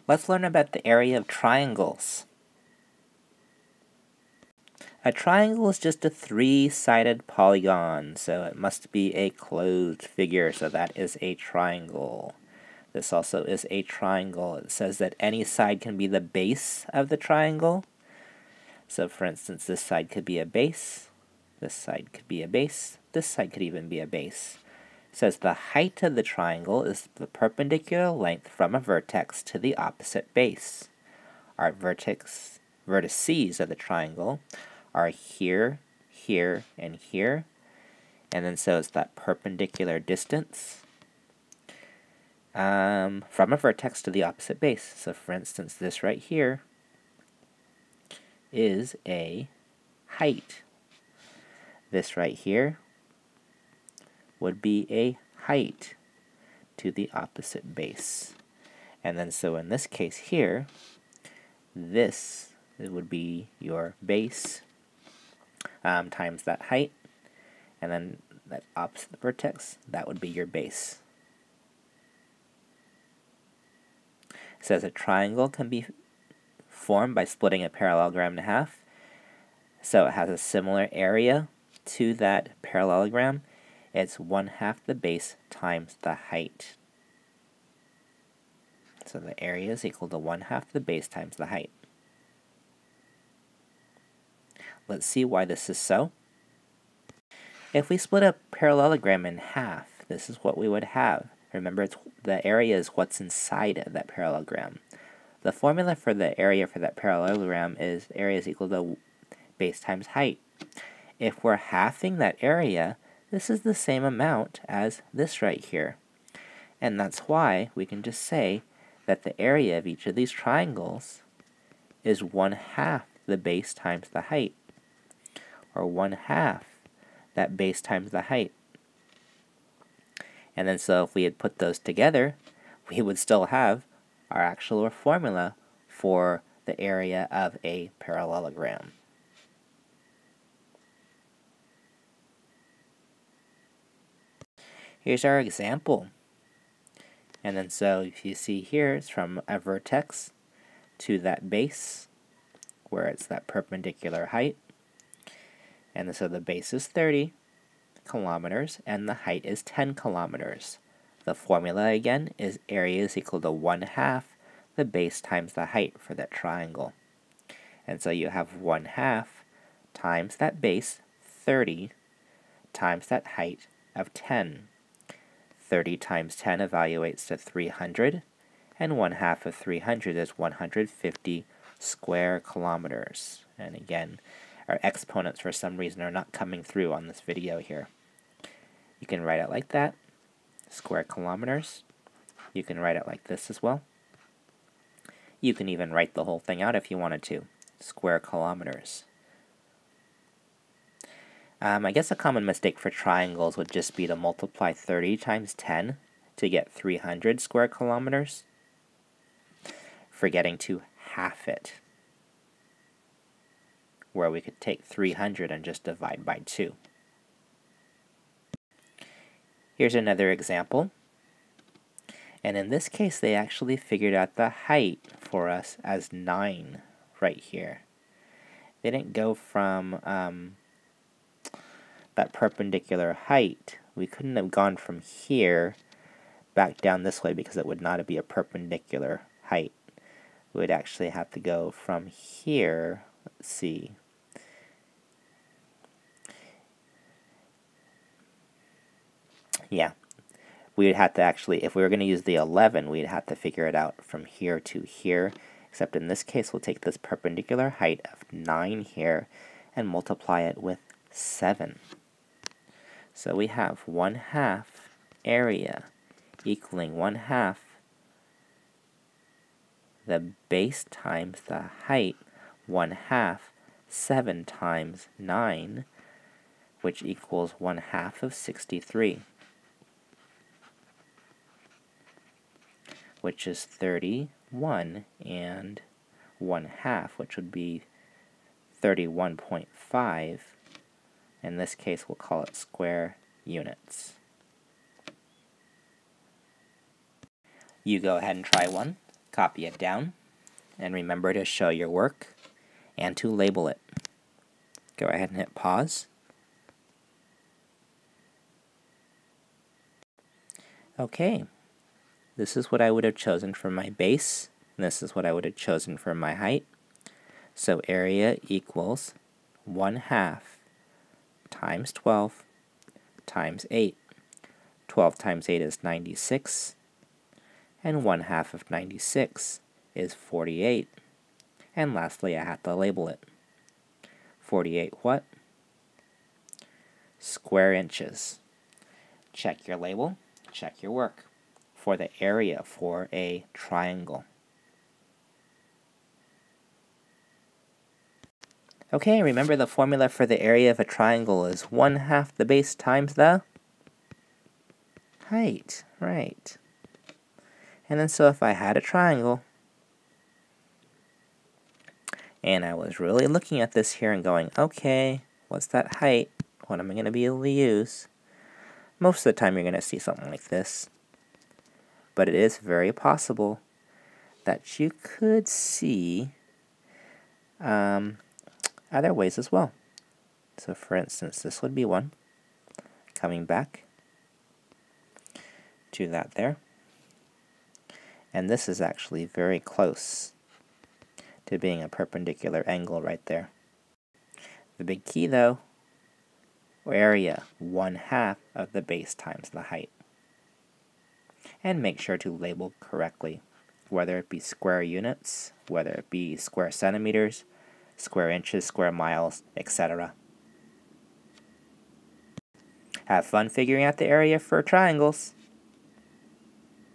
Let's learn about the area of triangles. A triangle is just a three-sided polygon, so it must be a closed figure, so that is a triangle. This also is a triangle. It says that any side can be the base of the triangle. So for instance, this side could be a base, this side could be a base, this side could even be a base. It says the height of the triangle is the perpendicular length from a vertex to the opposite base. Our vertices of the triangle are here, here, and here, and then so it's that perpendicular distance from a vertex to the opposite base. So for instance, this right here is a height. This right here would be a height to the opposite base. And then so in this case here, this would be your base times that height, and then that opposite vertex, that would be your base. It says a triangle can be formed by splitting a parallelogram in half. So it has a similar area to that parallelogram. It's 1/2 the base times the height. So the area is equal to 1/2 the base times the height. Let's see why this is so. If we split a parallelogram in half, this is what we would have. Remember, the area is what's inside of that parallelogram. The formula for the area for that parallelogram is area is equal to base times height. If we're halving that area, this is the same amount as this right here. And that's why we can just say that the area of each of these triangles is 1/2 the base times the height, or 1/2 that base times the height. And then so if we had put those together, we would still have our actual formula for the area of a parallelogram. Here's our example. And then so if you see here, it's from a vertex to that base, where it's that perpendicular height. And so the base is 30 kilometers, and the height is 10 kilometers. The formula again is area is equal to 1/2 the base times the height for that triangle. And so you have 1/2 times that base, 30, times that height of 10. 30 times 10 evaluates to 300, and 1/2 of 300 is 150 square kilometers. And again, our exponents for some reason are not coming through on this video here. You can write it like that, square kilometers. You can write it like this as well. You can even write the whole thing out if you wanted to, square kilometers. I guess a common mistake for triangles would just be to multiply 30 times 10 to get 300 square kilometers, forgetting to half it, where we could take 300 and just divide by 2. Here's another example. And in this case, they actually figured out the height for us as 9 right here. They didn't go from that perpendicular height. We couldn't have gone from here back down this way because it would not be a perpendicular height. We would actually have to go from here, let's see. Yeah, we would have to actually, if we were going to use the 11, we'd have to figure it out from here to here, except in this case we'll take this perpendicular height of 9 here and multiply it with 7. So we have 1/2 area equaling 1/2 the base times the height, 1/2 7 times 9, which equals 1/2 of 63, which is 31 and 1/2, which would be 31.5. In this case, we'll call it square units. You go ahead and try one. Copy it down, and remember to show your work and to label it. Go ahead and hit pause. Okay, this is what I would have chosen for my base, and this is what I would have chosen for my height. So area equals 1/2 times 12 times 8. 12 times 8 is 96, and 1/2 of 96 is 48. And lastly, I have to label it. 48 what? Square inches. Check your label, check your work for the area for a triangle. Okay, remember the formula for the area of a triangle is 1/2 the base times the height, right. And then so if I had a triangle, and I was really looking at this here and going, okay, what's that height? What am I going to be able to use? Most of the time you're going to see something like this. But it is very possible that you could see other ways as well. So for instance, this would be one. Coming back to that there. And this is actually very close to being a perpendicular angle right there. The big key though, area, 1/2 of the base times the height. And make sure to label correctly, whether it be square units, whether it be square centimeters, square inches, square miles, etc. Have fun figuring out the area for triangles.